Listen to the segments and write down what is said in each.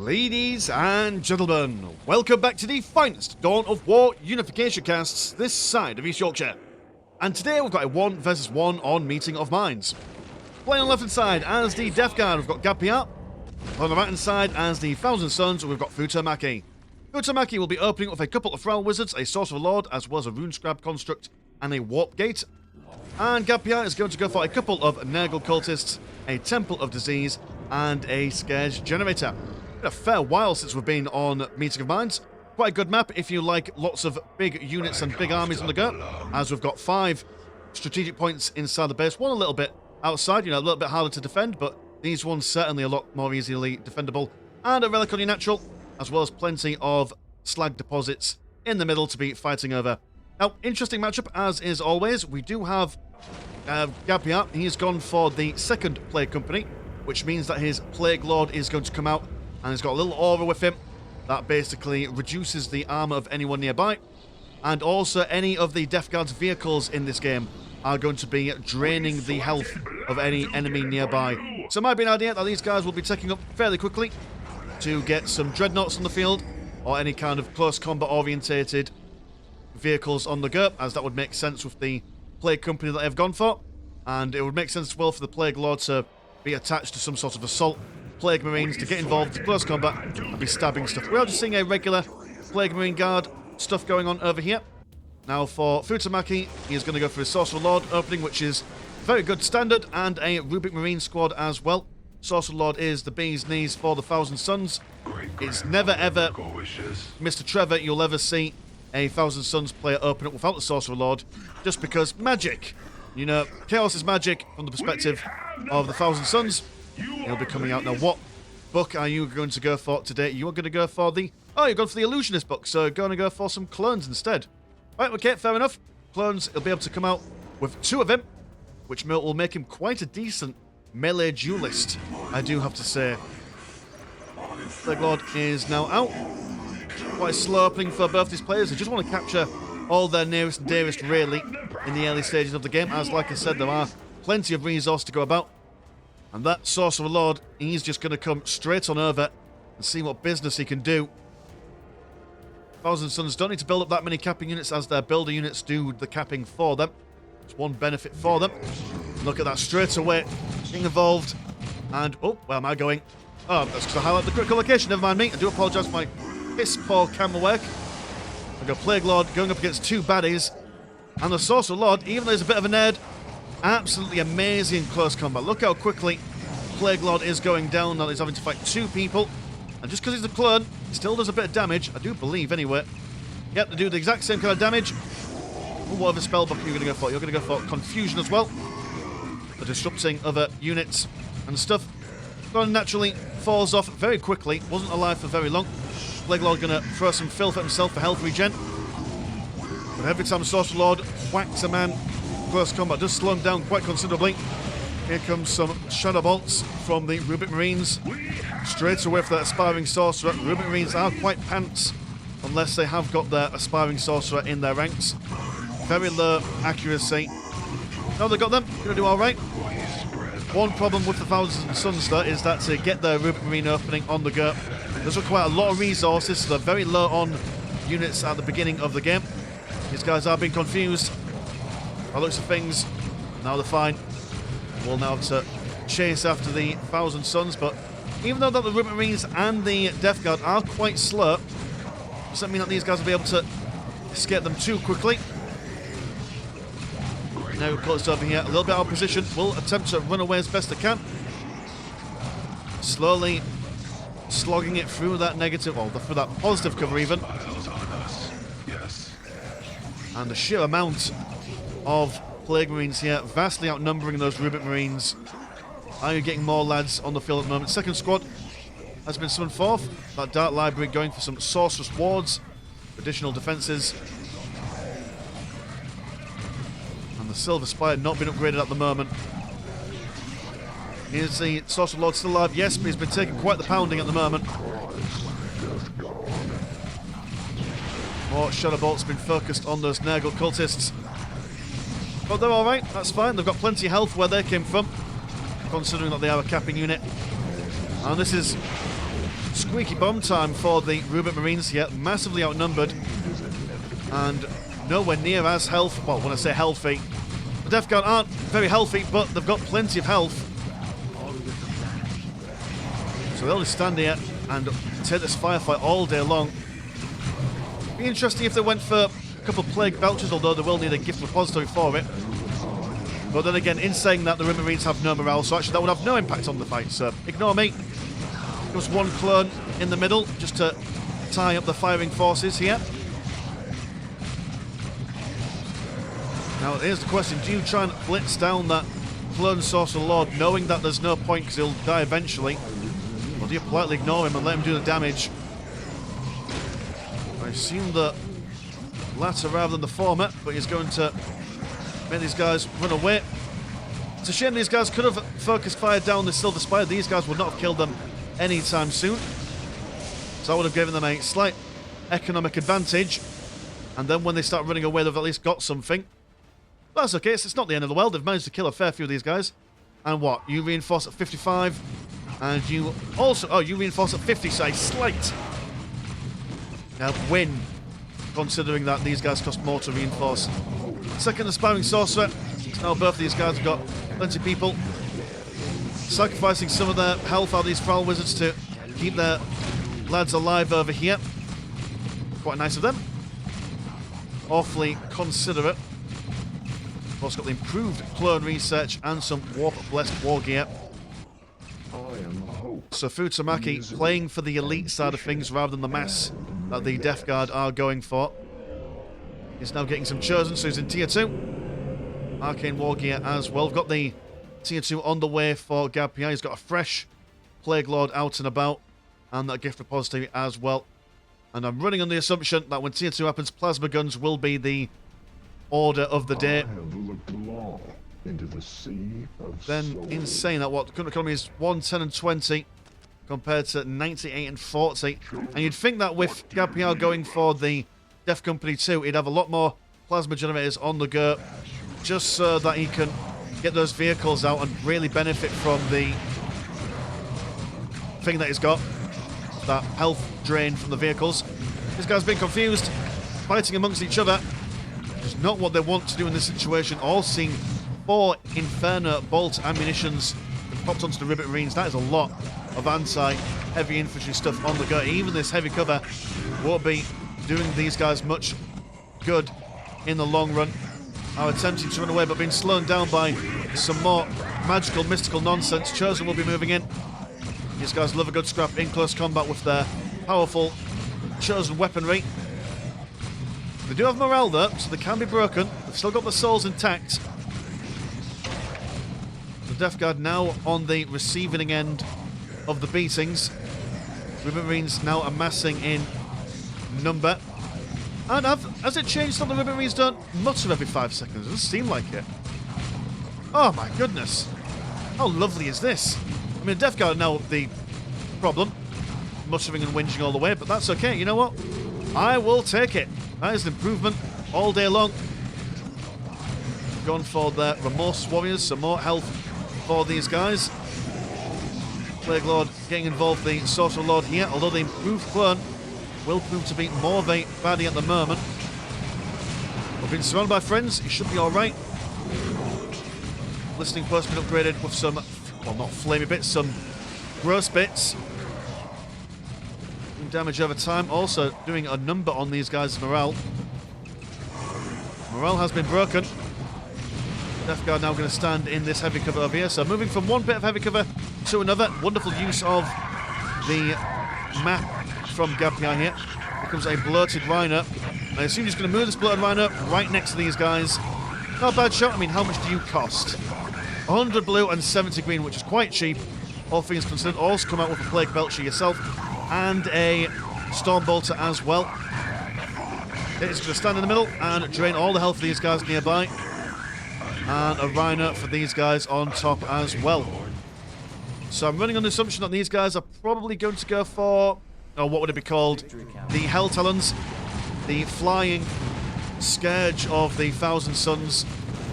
Ladies and gentlemen, welcome back to the finest Dawn of War Unification casts this side of East Yorkshire. And today we've got a 1 versus 1 on Meeting of Minds. Playing on the left hand side as the Death Guard, we've got GabPR. On the right hand side as the Thousand Sons, we've got Futomaki. Futomaki will be opening with a couple of Thrall Wizards, a Sorcerer Lord, as well as a Rune Scrab Construct and a Warp Gate. And GabPR is going to go for a couple of Nurgle Cultists, a Temple of Disease, and a Scourge Generator. Been a fair while since we've been on Meeting of Minds. Quite a good map if you like lots of big units and big armies on the go, as we've got 5 strategic points inside the base, one a little bit outside, a little bit harder to defend, but these ones certainly a lot more easily defendable, and a Relic on your natural, as well as plenty of slag deposits in the middle to be fighting over. Now, interesting matchup, as is always. We do have GabPR. He's gone for the second Plague Company, which means that his Plague Lord is going to come out, and he's got a little aura with him that basically reduces the armor of anyone nearby, and also any of the Death Guard's vehicles in this game are going to be draining the health of any enemy nearby. So it might be an idea that these guys will be taking up fairly quickly to get some Dreadnoughts on the field, or any kind of close combat orientated vehicles on the go, as that would make sense with the Plague Company that they've gone for, and it would make sense as well for the Plague Lord to be attached to some sort of assault Plague Marines to get involved in close combat and be stabbing stuff. We are just seeing a regular Plague Marine Guard stuff going on over here. Now for Futomaki, he is going to go for his Sorcerer Lord opening, which is very good standard, and a Rubric Marine squad as well. Sorcerer Lord is the bee's knees for the Thousand Sons. It's never ever, Mr. Trevor, you'll ever see a Thousand Sons player open up without the Sorcerer Lord, just because magic. Chaos is magic from the perspective of the Thousand Sons. He'll be coming out. Now, what book are you going to go for today? You are going to go for the... Oh, you're going for the Illusionist book, so going to go for some clones instead. Right, okay, fair enough. Clones, he'll be able to come out with 2 of him, which will make him quite a decent melee duelist, I do have to say. Plague Lord is now out. Quite a slow opening for both these players. They just want to capture all their nearest and dearest, really, in the early stages of the game, as, like I said, there are plenty of resource to go about. And that Sorcerer Lord, he's just going to come straight on over and see what business he can do. Thousand Sons don't need to build up that many capping units, as their builder units do the capping for them. It's one benefit for them. Look at that straight away, being involved. And, oh, where am I going? Oh, that's because I highlighted the critical location, never mind me. I do apologise for my piss poor camera work. I've got Plague Lord going up against 2 baddies. And the Sorcerer Lord, even though he's a bit of a nerd, absolutely amazing close combat. Look how quickly Plague Lord is going down. Now he's having to fight 2 people. And just because he's a clone, he still does a bit of damage, I do believe, anyway. Yep, they do the exact same kind of damage. Ooh, what other spell book are you going to go for? You're going to go for Confusion as well, for disrupting other units and stuff. Clone naturally falls off very quickly. Wasn't alive for very long. Plague Lord going to throw some filth at himself for health regen. But every time Sorcerer Lord whacks a man, close combat does slow him down quite considerably. Here comes some Shadow Bolts from the Rubric Marines. Straight away for that Aspiring Sorcerer. Rubric Marines are quite pants unless they have got their Aspiring Sorcerer in their ranks. Very low accuracy. No, they got them. Going to do alright. One problem with the Thousand Sons, though, is that to get their Rubric Marine opening on the go, does require a lot of resources, so they're very low on units at the beginning of the game. These guys are being confused. By the looks of things, now they're fine. We'll now have to chase after the Thousand Sons, but even though that the Rubric Marines and the Death Guard are quite slow, doesn't mean that these guys will be able to escape them too quickly. Now Cultist over here, a little bit out of position, will attempt to run away as best they can. Slowly slogging it through that negative, or through that positive cover even. And the sheer amount of Plague Marines here, vastly outnumbering those Rubric Marines. Are you getting more lads on the field at the moment? Second squad has been summoned forth. That Dark Library going for some Sorceress Wards, additional defences. And the Silver Spire not been upgraded at the moment. Is the Sorcerer Lord still alive? Yes, but he's been taking quite the pounding at the moment. More Shadow Bolts been focused on those Nurgle Cultists. But they're alright, that's fine. They've got plenty of health where they came from, considering that they are a capping unit. And this is squeaky bomb time for the Rubik Marines here, massively outnumbered and nowhere near as healthy. Well, when I say healthy, the Death Guard aren't very healthy, but they've got plenty of health. So they'll just stand here and take this firefight all day long. Be interesting if they went for a couple of Plague Belchers, although they will need a gift repository for it. But then again, in saying that, the Rubik Marines have no morale, so actually that would have no impact on the fight, so ignore me. Just one clone in the middle, just to tie up the firing forces here. Now, here's the question. Do you try and blitz down that clone Sorcerer Lord, knowing that there's no point because he'll die eventually? Or do you politely ignore him and let him do the damage? I assume the latter rather than the former, but he's going to make these guys run away. It's a shame these guys could have focused fire down the Silver Spire. These guys would not have killed them anytime soon. So I would have given them a slight economic advantage. And then when they start running away, they've at least got something. But that's okay, it's not the end of the world. They've managed to kill a fair few of these guys. And what? You reinforce at 55. And you also... Oh, you reinforce at 50, so a slight win, considering that these guys cost more to reinforce. Second aspiring sorcerer. Now both of these guys have got plenty of people. Sacrificing some of their health out of these Foul Wizards to keep their lads alive over here. Quite nice of them. Awfully considerate. Of course, got the improved clone research and some warp-blessed war gear. So Futomaki playing for the elite side of things rather than the mass that the Death Guard are going for. He's now getting some chosen, so he's in tier 2. Arcane war gear as well. We've got the tier 2 on the way for GabPR. He's got a fresh Plague Lord out and about, and that gift repository as well. And I'm running on the assumption that when tier 2 happens, plasma guns will be the order of the day. Into the sea of then souls. insane that what the current economy is 110 and 20 compared to 98 and 40. And you'd think that with GabPR going for the Death Company 2, he'd have a lot more plasma generators on the go, just so that he can get those vehicles out and really benefit from the thing that he's got, that health drain from the vehicles. This guy's been confused, fighting amongst each other, which is not what they want to do in this situation. All seeing 4 Inferno bolt ammunitions popped onto the Rubik Marines. That is a lot of anti-heavy infantry stuff on the go. Even this heavy cover won't be doing these guys much good in the long run. Are attempting to run away, but being slowed down by some more magical, mystical nonsense. Chosen will be moving in. These guys love a good scrap in close combat with their powerful Chosen weaponry. They do have morale though, so they can be broken. They've still got the souls intact. The Death Guard now on the receiving end of the beatings. Rubik Marines now amassing in number. And has it changed that the Rubik Marines don't mutter every 5 seconds? It doesn't seem like it. Oh my goodness. How lovely is this? I mean, Death Guard are now the problem. Muttering and whinging all the way, but that's okay. You know what? I will take it. That is an improvement all day long. Gone for the Remorse Warriors, some more health for these guys. Plague Lord getting involved, the Sorcerer Lord here, although the improved clone will prove to be more of a baddie at the moment. We've been surrounded by friends, he should be alright. Listening post been upgraded with some, well, not flamey bits, some gross bits. Doing damage over time, also doing a number on these guys' morale. Morale has been broken. Death Guard now going to stand in this heavy cover over here. So moving from one bit of heavy cover to another. Wonderful use of the map from GabPR here. Becomes a bloated Rhino. I assume he's going to move this bloated Rhino right next to these guys. Not a bad shot. I mean, how much do you cost? 100 blue and 70 green, which is quite cheap. All things considered. Also come out with a Plague Belcher yourself. And a Storm Bolter as well. It's going to stand in the middle and drain all the health of these guys nearby. And a Rhino for these guys on top as well. So I'm running on the assumption that these guys are probably going to go for, or what would it be called? The Hell Talons. The flying scourge of the Thousand Suns.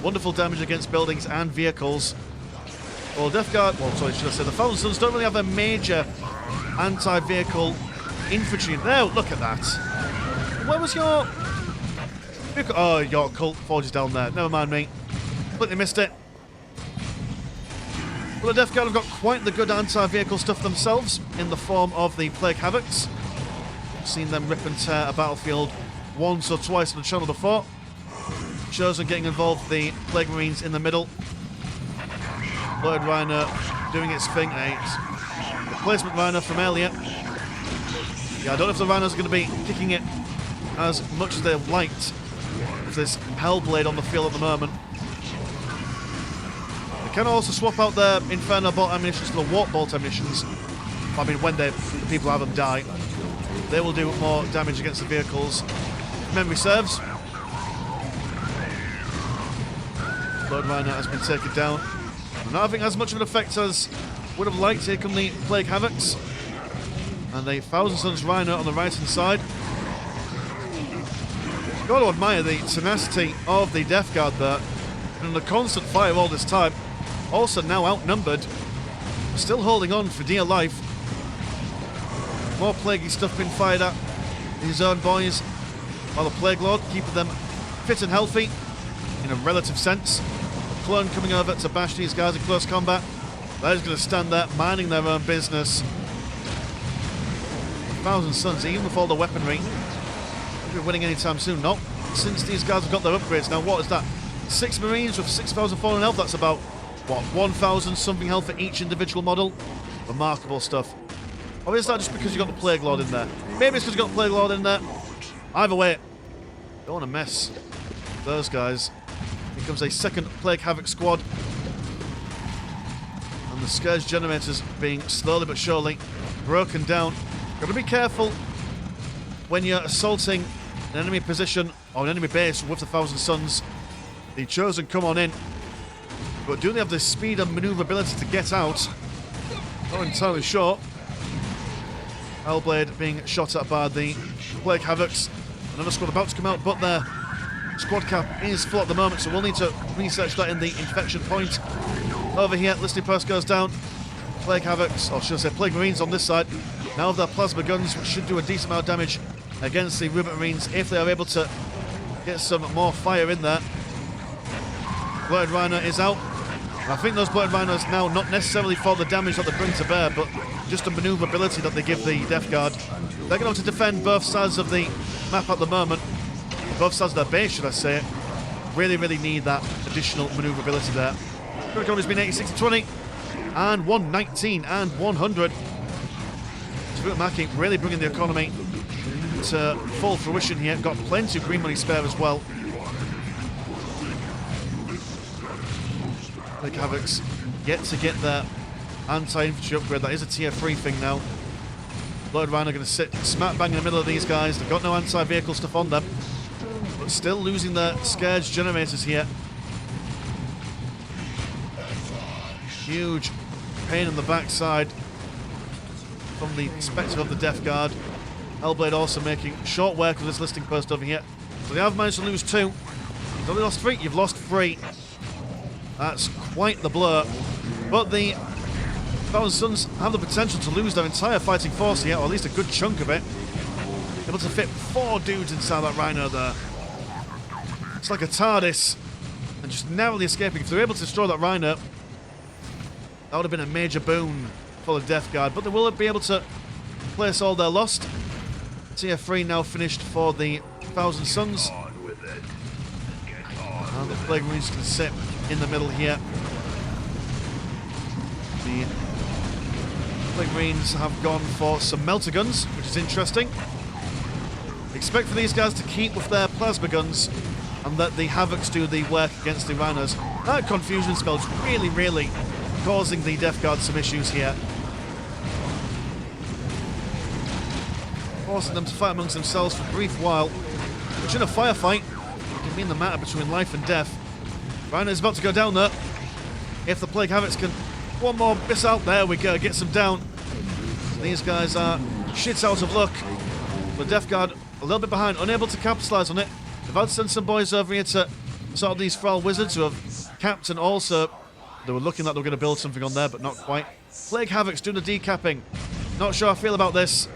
Wonderful damage against buildings and vehicles. Well, Death Guard, well, sorry, should I say, the Thousand Suns don't really have a major anti-vehicle infantry in there. Look at that. Where was your... Oh, your cult forges down there. Never mind me. Completely missed it. Well, the Death Guard have got quite the good anti-vehicle stuff themselves in the form of the Plague Havocs. I've seen them rip and tear a battlefield once or twice on the channel before. Chosen getting involved, the Plague Marines in the middle. Blood Rhino doing its thing. A replacement Rhino from earlier. Yeah, I don't know if the Rhinos are going to be kicking it as much as they've liked with this Hellblade on the field at the moment. They can also swap out their Inferno Bolt ammunitions for the Warp Bolt ammunitions. I mean, when the people have them die, they will do more damage against the vehicles. If memory serves. Blood Rhino has been taken down. And not having as much of an effect as would have liked. Here come the Plague Havocs. And the Thousand Suns Rhino on the right hand side. You've got to admire the tenacity of the Death Guard there. And the constant fire all this time. Also now outnumbered. Still holding on for dear life. More plaguey stuff being fired at his own boys. While the Plague Lord keeping them fit and healthy in a relative sense. A clone coming over to bash these guys in close combat. They're just going to stand there minding their own business. 1,000 Suns, even with all the weaponry, won't be winning anytime soon. Not since these guys have got their upgrades. Now, what is that? 6 Marines with 6,000 fallen health. That's about, what, 1,000 something health for each individual model? Remarkable stuff. Or is that just because you've got the Plague Lord in there? Maybe it's because you've got the Plague Lord in there. Either way, don't want to mess with those guys. Here comes a second Plague Havoc squad. And the Scourge generators being slowly but surely broken down. Got to be careful when you're assaulting an enemy position or an enemy base with the Thousand Suns. The Chosen come on in. But do they have the speed and maneuverability to get out? Not entirely sure. Hellblade being shot at by the Plague Havocs. Another squad about to come out, but their squad cap is full at the moment, so we'll need to research that in the infection point. Over here, listening post goes down. Plague Havocs, or should I say Plague Marines on this side. Now with their plasma guns, which should do a decent amount of damage against the Rubik Marines if they are able to get some more fire in there. Bloated Rhino is out. I think those Bloated Rhinos now, not necessarily for the damage that they bring to bear, but just the maneuverability that they give the Death Guard. They're going to have to defend both sides of the map at the moment. Both sides of their base, should I say. Really, really need that additional maneuverability there. Current economy's been 86-20, and 119 and 100. Futomaki really bringing the economy to full fruition here. Got plenty of green money spare as well. Plague Havocs yet to get their anti-infantry upgrade. That is a tier 3 thing now. Blood Rhino going to sit smack bang in the middle of these guys. They've got no anti-vehicle stuff on them, but still losing their Scourge generators here. Huge pain in the backside from the perspective of the Death Guard. Hellblade also making short work of this listing post over here. So they have managed to lose 2. You've only lost 3. You've lost 3. That's quite the blur. But the Thousand Suns have the potential to lose their entire fighting force here, or at least a good chunk of it. Able to fit 4 dudes inside that Rhino there. It's like a TARDIS, and just narrowly escaping. If they're able to destroy that Rhino, that would have been a major boon for the Death Guard. But they will be able to place all their lost. Tier 3 now finished for the Thousand Suns. And the Plague Marines can sit in the middle here. The Plague Marines have gone for some melter guns, which is interesting. Expect for these guys to keep with their plasma guns and let the Havocs do the work against the Rhinos. That confusion spell is really, really causing the Death Guard some issues here. Forcing them to fight amongst themselves for a brief while, which in a firefight can mean the matter between life and death. Rhino is about to go down there. If the Plague Havocs can... One more miss out. There we go. Gets them down. These guys are shit out of luck. The Death Guard a little bit behind, unable to capitalise on it. They've had to send some boys over here to sort of these Thrall Wizards who have capped, and also they were looking like they were going to build something on there, but not quite. Plague Havocs doing the decapping. Not sure how I feel about this.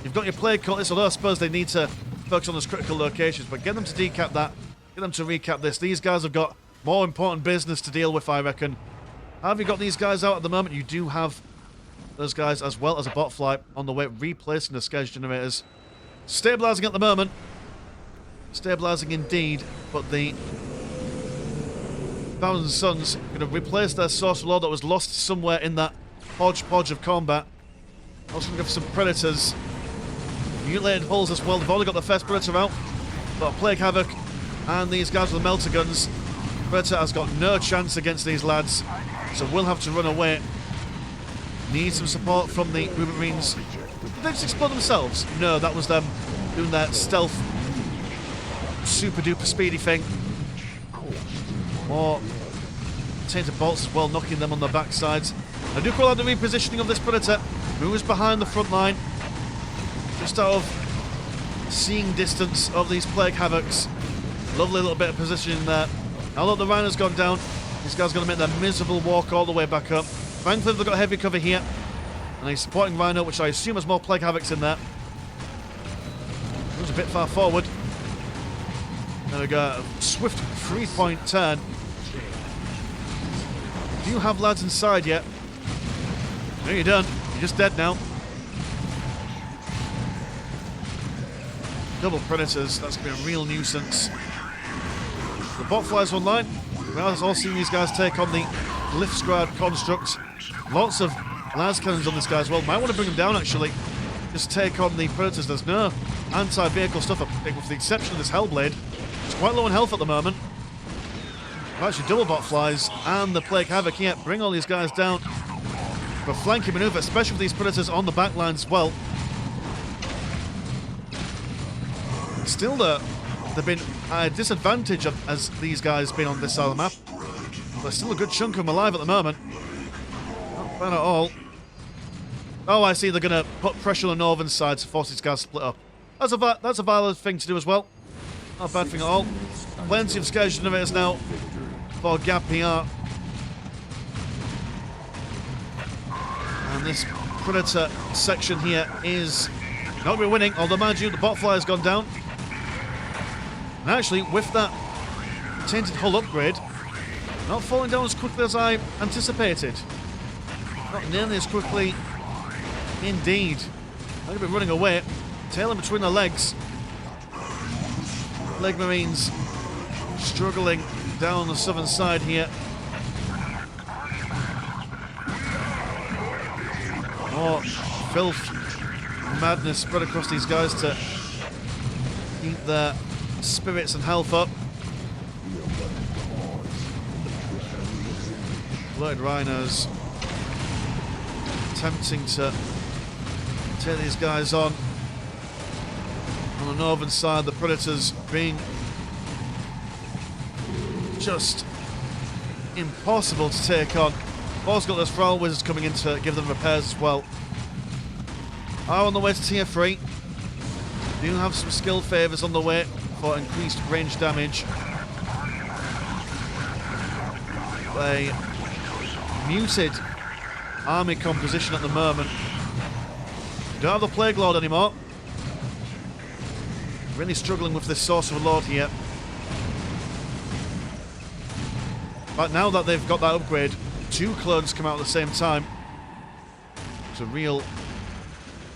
You've got your plague cultists, although I suppose they need to focus on those critical locations, but get them to decap that. Get them to recap this. These guys have got more important business to deal with, I reckon. How have you got these guys out at the moment? You do have those guys as well as a botfly on the way, replacing the skirmish generators. Stabilising at the moment. Stabilising indeed, but the Thousand Sons going to replace their Sorcerer Lord that was lost somewhere in that hodgepodge of combat. Also going to go for some Predators. Mutilated hulls as well. They've already got the first Predator out. Got Plague Havoc and these guys with the Melter Guns. Predator has got no chance against these lads, so will have to run away. Need some support from the Ruby Marines. Did they just explode themselves? No, that was them doing their stealth, super duper speedy thing. More tainted bolts as well, knocking them on their backsides. I do call out the repositioning of this Predator. Moves behind the front line, just out of seeing distance of these Plague Havocs. Lovely little bit of positioning there. Now that the Rhino's gone down, these guys are going to make their miserable walk all the way back up. Thankfully, they've got heavy cover here. And a supporting Rhino, which I assume has more Plague Havocs in there. Moves a bit far forward. There we go. A swift 3-point turn. Do you have lads inside yet? No, you don't. You're just dead now. Double Predators. That's going to be a real nuisance. The botflies online. We're also seeing these guys take on the Glyphsgrad construct. Lots of las cannons on this guy as well. Might want to bring them down actually. Just take on the Predators. There's no anti-vehicle stuff, with the exception of this Hellblade. It's quite low on health at the moment. Actually, double botflies and the Plague Havoc here. Bring all these guys down for a flanking maneuver, especially with these Predators on the back line as well. Still, they've been at a disadvantage as these guys been on this side of the map. There's still a good chunk of them alive at the moment. Not bad at all. Oh, I see. They're going to put pressure on the northern side to force these guys to split up. That's a valid thing to do as well. Not a bad thing at all. Plenty of skirmish generators now for GabPR. And this Predator section here is not going to be winning, although mind you, the botfly has gone down. And actually, with that tainted hull upgrade, not falling down as quickly as I anticipated. Not nearly as quickly, indeed. They're going to be running away, tail in between their legs. Leg Marines struggling down the southern side here. More filth, madness spread across these guys to keep their spirits and health up. Blooded Rhinos attempting to take these guys on. On the northern side, the Predators being just impossible to take on. Also got those Feral Wizards coming in to give them repairs as well. Are on the way to tier 3. Do have some skill favours on the way for increased range damage. A muted army composition at the moment. Don't have the Plague Lord anymore. Really struggling with this Sorcerer Lord here. But now that they've got that upgrade, 2 clones come out at the same time. It's a real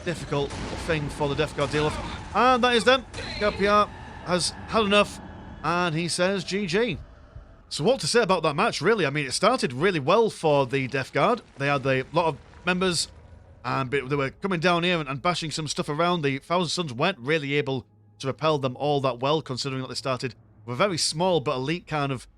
difficult thing for the Death Guard to deal with. And that is them. GabPR has had enough, and he says GG. So what to say about that match, really? I mean, it started really well for the Death Guard. They had a lot of members, and they were coming down here and bashing some stuff around. The Thousand Sons weren't really able to repel them all that well, considering that they started with a very small but elite kind of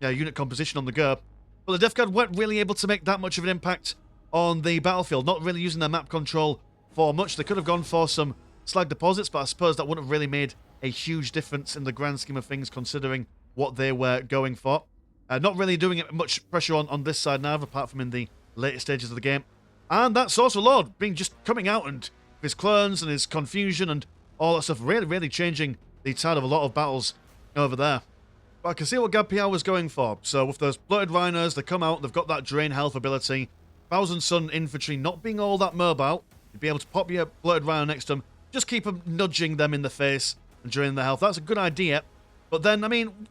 unit composition on the go. But the Death Guard weren't really able to make that much of an impact on the battlefield, not really using their map control for much. They could have gone for some slag deposits, but I suppose that wouldn't have really made a huge difference in the grand scheme of things, considering what they were going for. Not really doing it much pressure on this side now, apart from in the later stages of the game. And that Sorcerer Lord being just coming out, and his clones and his confusion and all that stuff, really, really changing the tide of a lot of battles over there. But I can see what GabPR was going for. So with those Blooded Rhinos, they come out, they've got that drain health ability. Thousand Sun infantry not being all that mobile. You'd be able to pop your bloated rhino next to them, just keep them nudging them in the face and draining their health. That's a good idea. But then, I mean,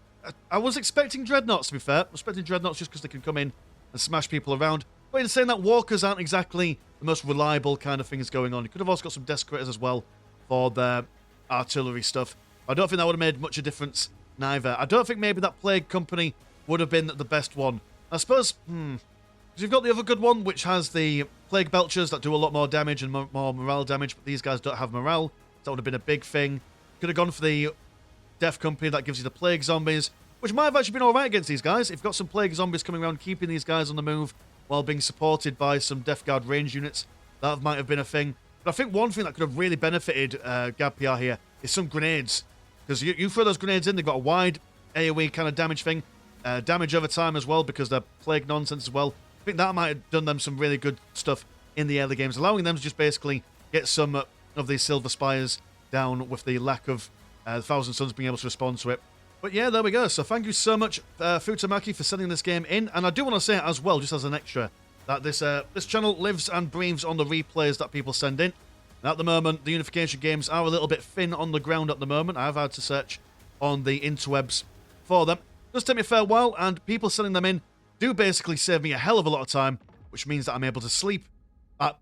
I was expecting dreadnoughts, to be fair. I was expecting dreadnoughts just because they can come in and smash people around. But in saying that, walkers aren't exactly the most reliable kind of things going on. You could have also got some desecrators as well for their artillery stuff. I don't think that would have made much of a difference neither. I don't think maybe that plague company would have been the best one. I suppose, because you've got the other good one, which has the plague belchers that do a lot more damage and more morale damage, but these guys don't have morale. That would have been a big thing. Could have gone for the death company that gives you the plague zombies, which might have actually been alright against these guys. If you've got some plague zombies coming around, keeping these guys on the move while being supported by some Death Guard range units, that might have been a thing. But I think one thing that could have really benefited GabPR here is some grenades. Because you throw those grenades in, they've got a wide AoE kind of damage thing. Damage over time as well, because they're plague nonsense as well. I think that might have done them some really good stuff in the early games, allowing them to just basically get some of these Silver Spires down with the lack of Thousand Suns being able to respond to it. But yeah, there we go. So thank you so much, Futomaki, for sending this game in. And I do want to say as well, just as an extra, that this channel lives and breathes on the replays that people send in. And at the moment, the Unification games are a little bit thin on the ground at the moment. I've had to search on the interwebs for them. It does take me a fair while, and people sending them in do basically save me a hell of a lot of time, which means that I'm able to sleep at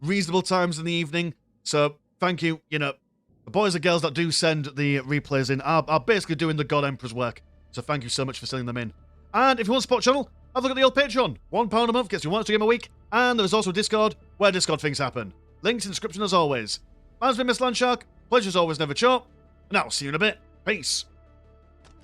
reasonable times in the evening. So thank you. You know, the boys and girls that do send the replays in are basically doing the God Emperor's work. So thank you so much for sending them in. And if you want to support the channel, have a look at the old Patreon. £1 a month gets you one extra game a week. And there's also Discord, where Discord things happen. Links in the description as always. Mine's been Miss Landshark. Pleasure as always, never short. And I'll see you in a bit. Peace.